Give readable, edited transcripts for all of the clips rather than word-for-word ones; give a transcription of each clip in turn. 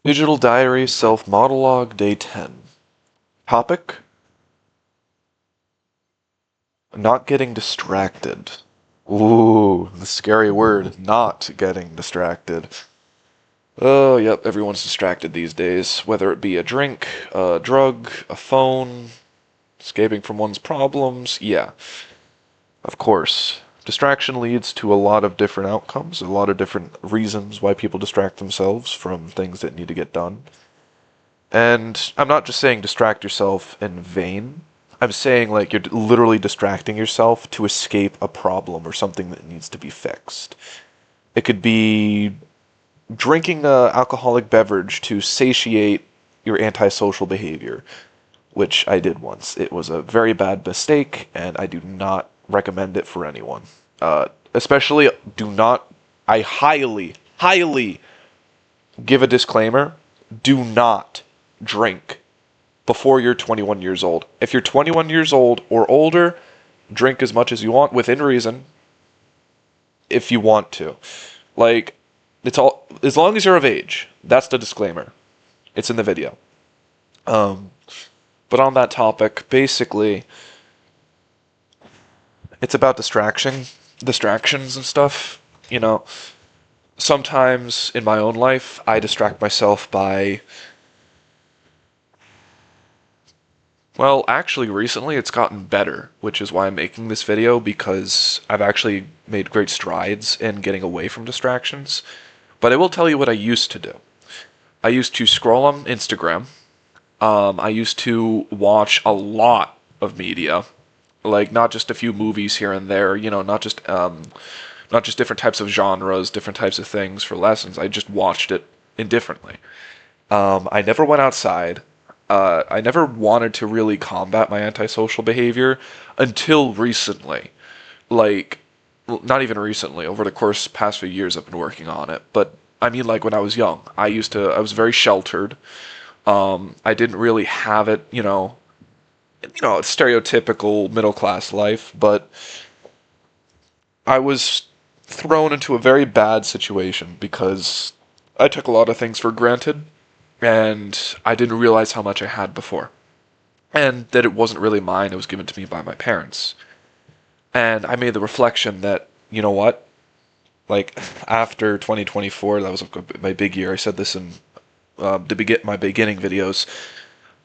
Digital Diary Self-Monolog Day 10. Topic: Not getting distracted. Ooh, the scary word, not getting distracted. Oh, yep, everyone's distracted these days, whether it be a drink, a drug, a phone, escaping from one's problems. Yeah, of course. Distraction leads to a lot of different outcomes, a lot of different reasons why people distract themselves from things that need to get done. And I'm not just saying distract yourself in vain. I'm saying like you're literally distracting yourself to escape a problem or something that needs to be fixed. It could be drinking a alcoholic beverage to satiate your antisocial behavior, which I did once. It was a very bad mistake, and I do not recommend it for anyone. Especially, do not. I highly give a disclaimer. Do not drink before you're 21 years old. If you're 21 years old or older, drink as much as you want within reason if you want to. Like, it's all as long as you're of age. That's the disclaimer. It's in the video. But on that topic, basically, it's about distractions and stuff. You know, sometimes in my own life, I distract myself by. Well, actually, recently it's gotten better, which is why I'm making this video, because I've actually made great strides in getting away from distractions. But I will tell you what I used to do. I used to scroll on Instagram. I used to watch a lot of media, like not just a few movies here and there. Not just different types of genres, different types of things for lessons. I just watched it indifferently. I never went outside. I never wanted to really combat my antisocial behavior until recently. Like, not even recently. Over the course of the past few years, I've been working on it. But I mean, like when I was young, I was very sheltered. I didn't really have it, stereotypical middle class life. But I was thrown into a very bad situation because I took a lot of things for granted, and I didn't realize how much I had before. And that it wasn't really mine, it was given to me by my parents. And I made the reflection that, you know what? Like, after 2024, that was my big year. I said this in my beginning videos.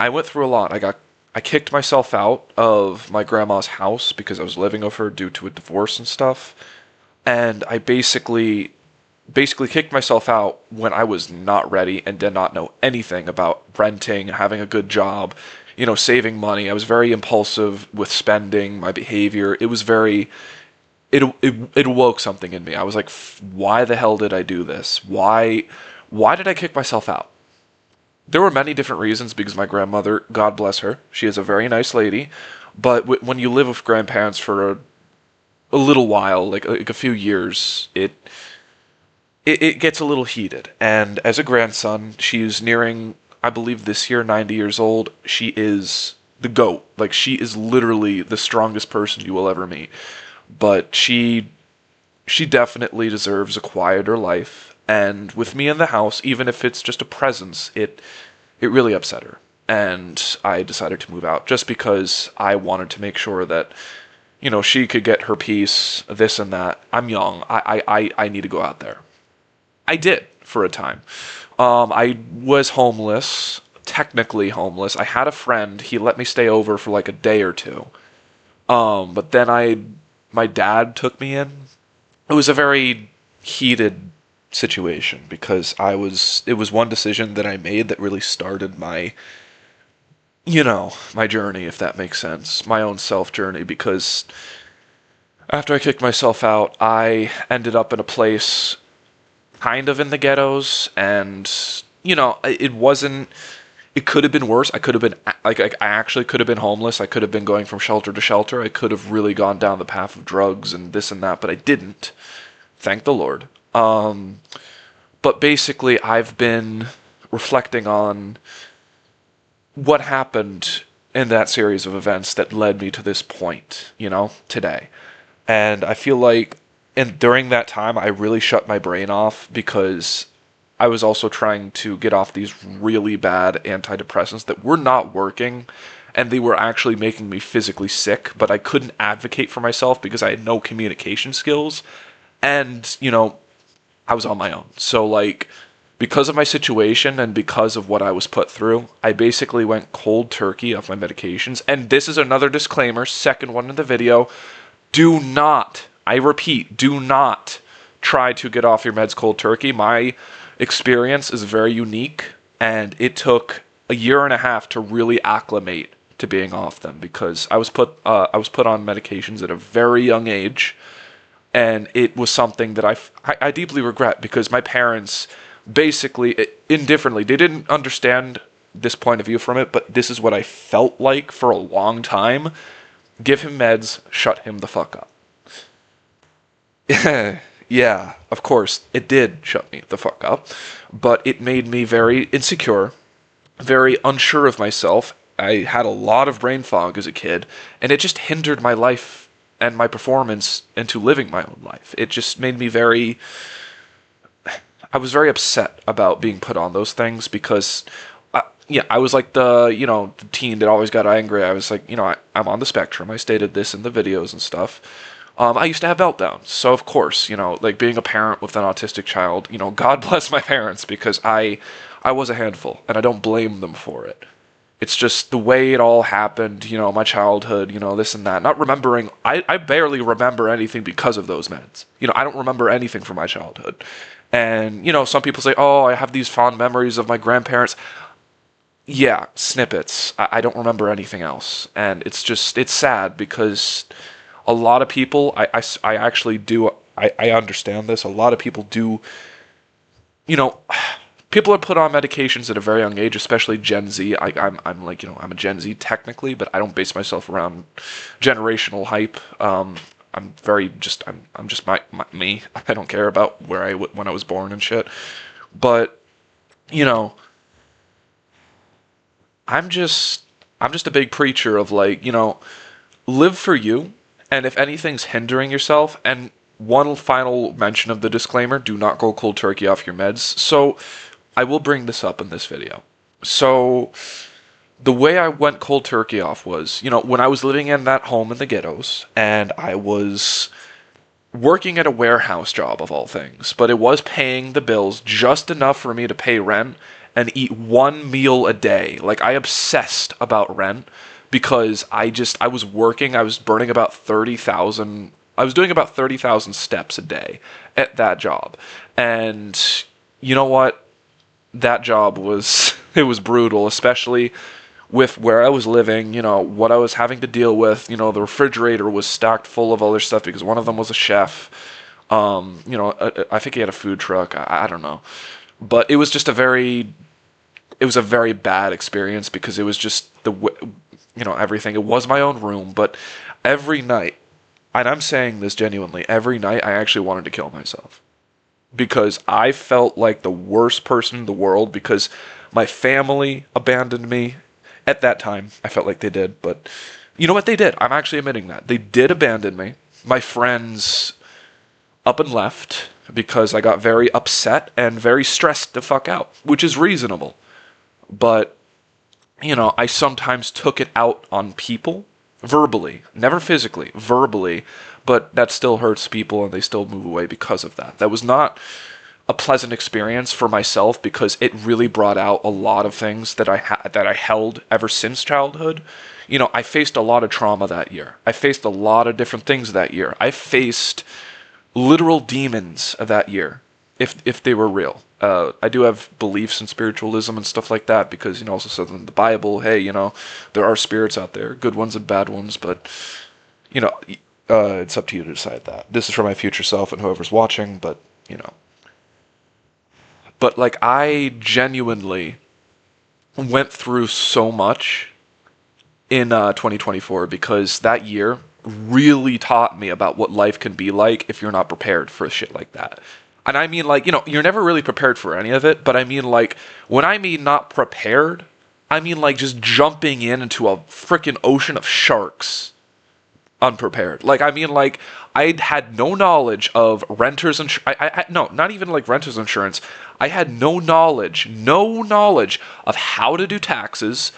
I went through a lot. I kicked myself out of my grandma's house because I was living with her due to a divorce and stuff. And I basically kicked myself out when I was not ready and did not know anything about renting, having a good job, saving money. I was very impulsive with spending, my behavior. It was very it awoke something in me. I was like, why the hell did I do this? Why did I kick myself out? There were many different reasons because my grandmother, God bless her, she is a very nice lady, but when you live with grandparents for a little while, like a few years, it gets a little heated. And as a grandson, she's nearing, I believe this year, 90 years old. She is the GOAT. Like, she is literally the strongest person you will ever meet. But she definitely deserves a quieter life. And with me in the house, even if it's just a presence, it really upset her. And I decided to move out just because I wanted to make sure that, she could get her peace, this and that. I'm young. I need to go out there. I did for a time. I was homeless, technically homeless. I had a friend. He let me stay over for like a day or two. But then my dad took me in. It was a very heated situation because it was one decision that I made that really started my journey, if that makes sense. My own self journey, because after I kicked myself out, I ended up in a place kind of in the ghettos, and it wasn't. It could have been worse. I could have been like I actually could have been homeless. I could have been going from shelter to shelter. I could have really gone down the path of drugs and this and that, but I didn't. Thank the Lord. But basically, I've been reflecting on what happened in that series of events that led me to this point, today. And I feel like, and during that time, I really shut my brain off because I was also trying to get off these really bad antidepressants that were not working, and they were actually making me physically sick, but I couldn't advocate for myself because I had no communication skills. And, I was on my own. So, like, because of my situation and because of what I was put through, I basically went cold turkey off my medications. And this is another disclaimer, second one in the video. Do not, I repeat, do not try to get off your meds cold turkey. My experience is very unique, and it took a year and a half to really acclimate to being off them because I was put on medications at a very young age, and it was something that I deeply regret because my parents basically indifferently, they didn't understand this point of view from it, but this is what I felt like for a long time. Give him meds, shut him the fuck up. Yeah, of course, it did shut me the fuck up, but it made me very insecure, very unsure of myself. I had a lot of brain fog as a kid, and it just hindered my life and my performance into living my own life. It just made me I was very upset about being put on those things because, I was like the teen that always got angry. I was like, I'm on the spectrum. I stated this in the videos and stuff. I used to have meltdowns. So, of course, like being a parent with an autistic child, God bless my parents because I was a handful and I don't blame them for it. It's just the way it all happened, my childhood, this and that. Not remembering, I barely remember anything because of those meds. I don't remember anything from my childhood. And, some people say, oh, I have these fond memories of my grandparents. Yeah, snippets. I don't remember anything else. And it's sad because a lot of people, I actually do, I understand this. A lot of people do, people are put on medications at a very young age, especially Gen Z. I'm like, I'm a Gen Z technically, but I don't base myself around generational hype. I'm just me. I don't care about when I was born and shit. But, I'm just a big preacher of like, live for you. And if anything's hindering yourself, and one final mention of the disclaimer, do not go cold turkey off your meds. So I will bring this up in this video. So the way I went cold turkey off was, when I was living in that home in the ghettos, and I was working at a warehouse job of all things, but it was paying the bills just enough for me to pay rent and eat one meal a day. Like, I obsessed about rent because I was working, I was burning about 30,000, I was doing about 30,000 steps a day at that job. And you know what? That job it was brutal, especially with where I was living, what I was having to deal with. The refrigerator was stacked full of other stuff because one of them was a chef. I think he had a food truck. I don't know. But it was just a very bad experience because it was just everything. It was my own room, but every night, and I'm saying this genuinely, every night I actually wanted to kill myself because I felt like the worst person in the world because my family abandoned me. At that time, I felt like they did, but you know what they did? I'm actually admitting that. They did abandon me. My friends up and left because I got very upset and very stressed the fuck out, which is reasonable. But, I sometimes took it out on people, verbally, never physically, verbally, but that still hurts people and they still move away because of that. That was not a pleasant experience for myself because it really brought out a lot of things that I held ever since childhood. I faced a lot of trauma that year. I faced a lot of different things that year. I faced literal demons that year, if they were real. I do have beliefs in spiritualism and stuff like that because, also says in the Bible, hey, there are spirits out there, good ones and bad ones, but, it's up to you to decide that. This is for my future self and whoever's watching, but, But, like, I genuinely went through so much in 2024 because that year really taught me about what life can be like if you're not prepared for shit like that. And I mean, like, you're never really prepared for any of it, but I mean, like, when I mean not prepared, I mean, like, just jumping into a freaking ocean of sharks. unprepared. Like, I mean, like, I had no knowledge of renters insurance. No, not even like renters insurance. I had no knowledge of how to do taxes,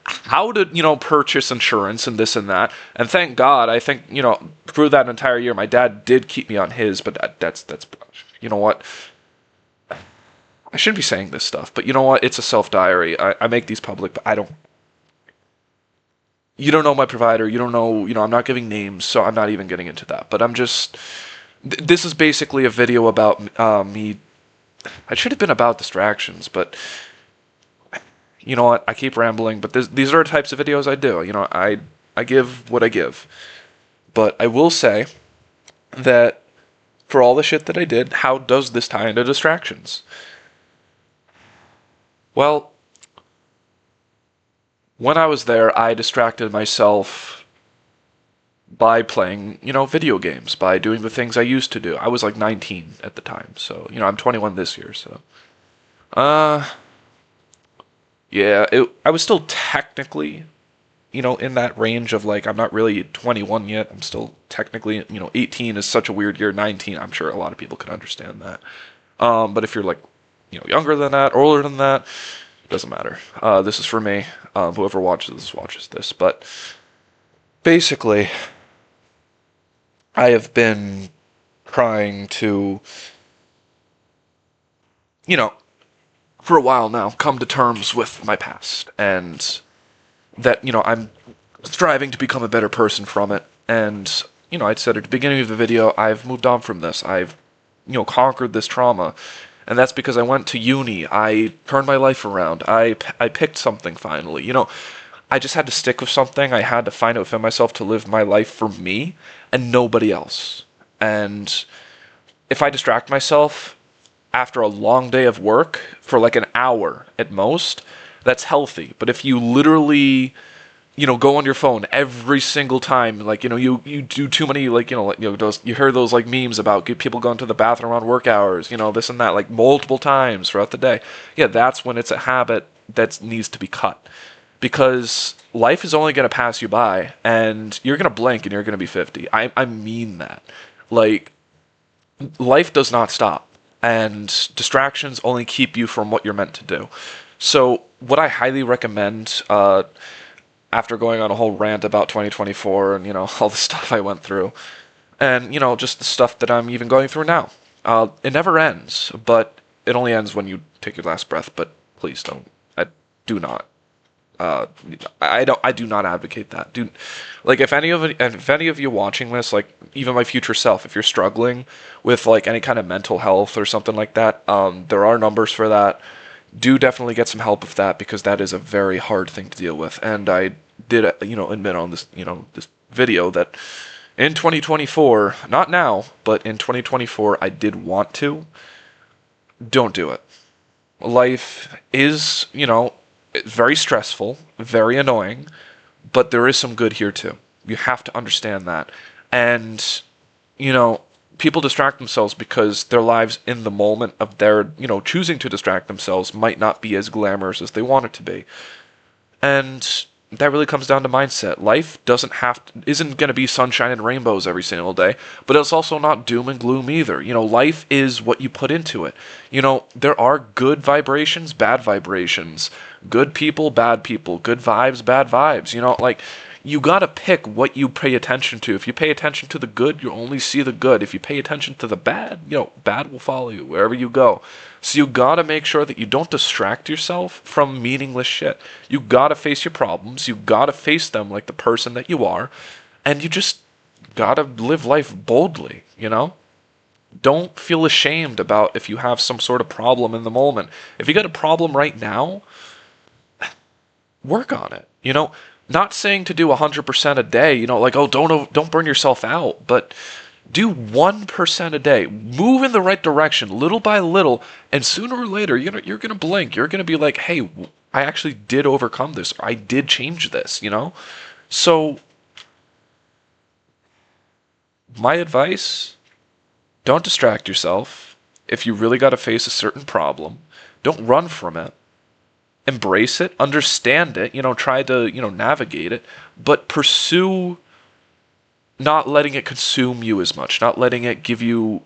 how to, purchase insurance and this and that. And thank God, I think, through that entire year, my dad did keep me on his, but that's, you know what? I shouldn't be saying this stuff, but you know what? It's a self-diary. I make these public, but I don't. You don't know my provider. You don't know, I'm not giving names, so I'm not even getting into that. But I'm just. This is basically a video about me. It should have been about distractions, but you know what? I keep rambling, but these are the types of videos I do. I give what I give. But I will say that for all the shit that I did, how does this tie into distractions? Well, when I was there, I distracted myself by playing, video games, by doing the things I used to do. I was like 19 at the time, so, I'm 21 this year, so. Uh, yeah, I was still technically, in that range of like, I'm not really 21 yet. I'm still technically, 18 is such a weird year. 19, I'm sure a lot of people can understand that. But if you're like, younger than that, older than that, doesn't matter. This is for me. Whoever watches this. But basically, I have been trying to, for a while now, come to terms with my past. And that, I'm striving to become a better person from it. And, I said at the beginning of the video, I've moved on from this. I've, conquered this trauma. And that's because I went to uni. I turned my life around. I picked something finally. I just had to stick with something. I had to find it within myself to live my life for me and nobody else. And if I distract myself after a long day of work for like an hour at most, that's healthy. But if you literally, go on your phone every single time, like, you do too many, like, you hear those like memes about people going to the bathroom on work hours, this and that, like multiple times throughout the day. Yeah, that's when it's a habit that needs to be cut. Because life is only going to pass you by, and you're going to blink and you're going to be 50. I mean that. Like, life does not stop, and distractions only keep you from what you're meant to do. So, what I highly recommend, after going on a whole rant about 2024 and, all the stuff I went through, and, just the stuff that I'm even going through now. It never ends, but it only ends when you take your last breath, but please don't. I do not. I do not advocate that. Like, if any of you watching this, like even my future self, if you're struggling with like any kind of mental health or something like that, there are numbers for that. Do definitely get some help with that, because that is a very hard thing to deal with. And I did, admit on this, this video that in 2024, not now, but in 2024, I did want to. Don't do it. Life is, very stressful, very annoying, but there is some good here too. You have to understand that. And, people distract themselves because their lives in the moment of their, choosing to distract themselves might not be as glamorous as they want it to be. And that really comes down to mindset. Life isn't going to be sunshine and rainbows every single day, but it's also not doom and gloom either. Life is what you put into it. There are good vibrations, bad vibrations, good people, bad people, good vibes, bad vibes. Like, you gotta pick what you pay attention to. If you pay attention to the good, you only see the good. If you pay attention to the bad, bad will follow you wherever you go. So you gotta make sure that you don't distract yourself from meaningless shit. You gotta face your problems. You gotta face them like the person that you are. And you just gotta live life boldly, Don't feel ashamed about if you have some sort of problem in the moment. If you got a problem right now, work on it, Not saying to do 100% a day, like, oh, don't burn yourself out, but do 1% a day. Move in the right direction, little by little, and sooner or later, you're gonna blink. You're gonna be like, hey, I actually did overcome this. I did change this, So, my advice, don't distract yourself. If you really got to face a certain problem, don't run from it. Embrace it, understand it, try to, navigate it, but pursue not letting it consume you as much, not letting it give you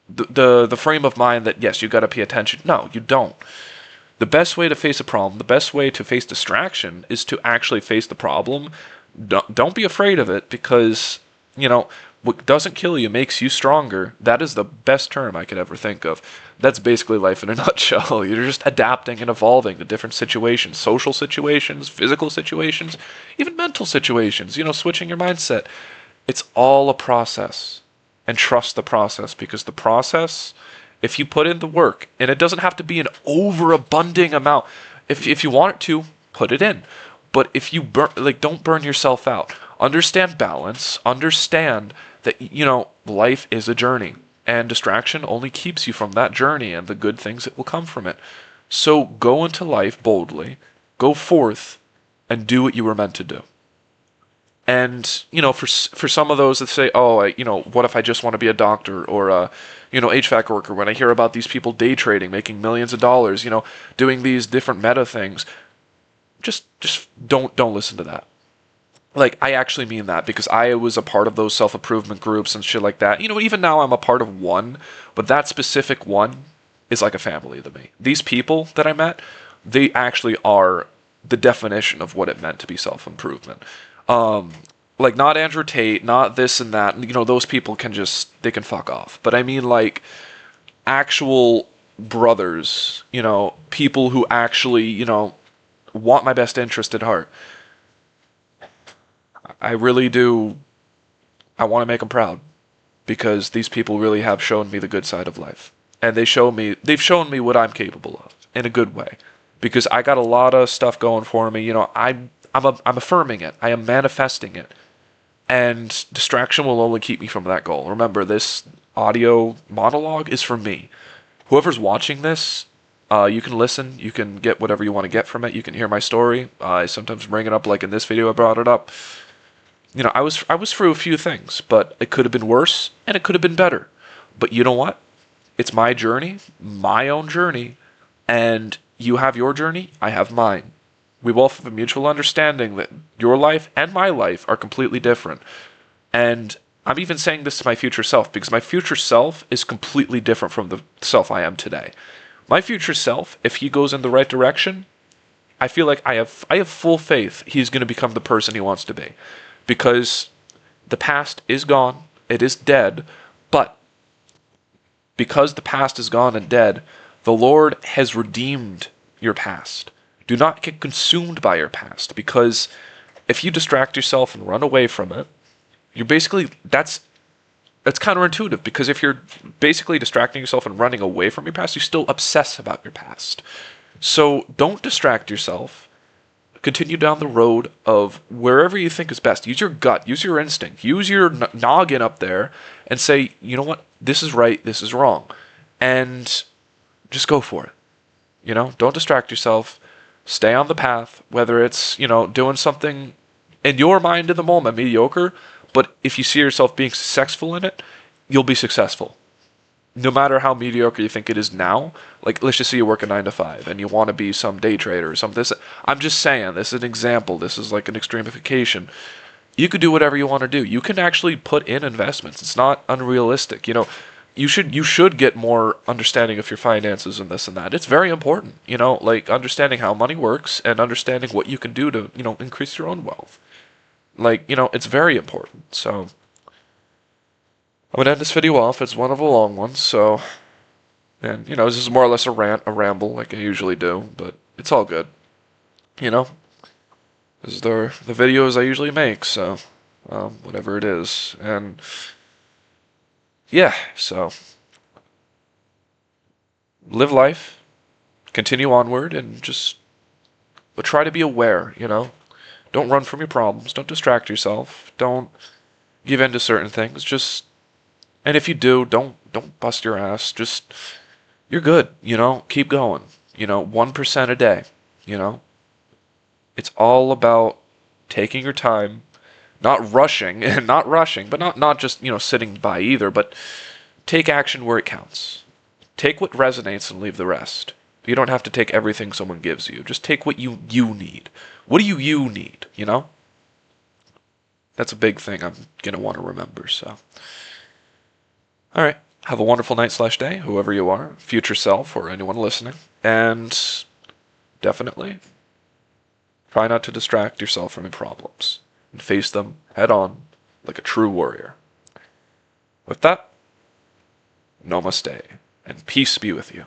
the frame of mind that yes, you got to pay attention. No, you don't. The best way to face a problem, the best way to face distraction is to actually face the problem. Don't be afraid of it because, you know, what doesn't kill you makes you stronger. That is the best term I could ever think of. That's basically life in a nutshell. You're just adapting and evolving to different situations, social situations, physical situations, even mental situations, switching your mindset. It's all a process. And trust the process because the process, if you put in the work, and it doesn't have to be an overabundant amount. If you want it to, put it in. But if you don't burn yourself out. Understand balance. Understand that life is a journey, and distraction only keeps you from that journey and the good things that will come from it. So go into life boldly, go forth, and do what you were meant to do. And for some of those that say, oh, what if I just want to be a doctor or a HVAC worker? When I hear about these people day trading, making millions of dollars, doing these different meta things, just don't listen to that. Like, I actually mean that because I was a part of those self-improvement groups and shit like that. Even now I'm a part of one, but that specific one is like a family to me. These people that I met, they actually are the definition of what it meant to be self-improvement. Like, not Andrew Tate, not this and that. Those people they can fuck off. But I mean, like, actual brothers, people who actually, want my best interest at heart. I really do. I want to make them proud because these people really have shown me the good side of life. And they've shown me what I'm capable of in a good way. Because I got a lot of stuff going for me. I'm affirming it. I am manifesting it. And distraction will only keep me from that goal. Remember, this audio monologue is for me. Whoever's watching this, you can listen. You can get whatever you want to get from it. You can hear my story. I sometimes bring it up, like in this video I brought it up. I was through a few things, but it could have been worse, and it could have been better. But you know what? It's my journey, my own journey, and you have your journey, I have mine. We both have a mutual understanding that your life and my life are completely different. And I'm even saying this to my future self because my future self is completely different from the self I am today. My future self, if he goes in the right direction, I feel like I have full faith he's going to become the person he wants to be. Because the past is gone, it is dead, but because the past is gone and dead, the Lord has redeemed your past. Do not get consumed by your past, because if you distract yourself and run away from it, you're basically, that's counterintuitive, because if you're basically distracting yourself and running away from your past, you still obsess about your past. So don't distract yourself. Continue down the road of wherever you think is best. Use your gut, use your instinct, use your noggin up there and say, you know what, this is right, this is wrong. And just go for it. Don't distract yourself. Stay on the path, whether it's, doing something in your mind in the moment, mediocre, but if you see yourself being successful in it, you'll be successful. No matter how mediocre you think it is now, like, let's just say you work a 9 to 5 and you want to be some day trader or something. I'm just saying, this is an example. This is like an extremification. You could do whatever you want to do. You can actually put in investments. It's not unrealistic. You should get more understanding of your finances and this and that. It's very important, like understanding how money works and understanding what you can do to, increase your own wealth. Like, it's very important. So I'm going to end this video off. It's one of the long ones, so, and, this is more or less a rant, a ramble, like I usually do, but it's all good. This is the videos I usually make, so, whatever it is, and, yeah, so, live life, continue onward, and just try to be aware, Don't run from your problems, don't distract yourself, don't give in to certain things, and if you do, don't bust your ass. Just, you're good, keep going, 1% a day, It's all about taking your time, not rushing, but not just, sitting by either, but take action where it counts. Take what resonates and leave the rest. You don't have to take everything someone gives you. Just take what you need. What do you need, That's a big thing I'm gonna want to remember, so. Alright, have a wonderful night/day, whoever you are, future self, or anyone listening. And definitely try not to distract yourself from your problems, and face them head on like a true warrior. With that, namaste, and peace be with you.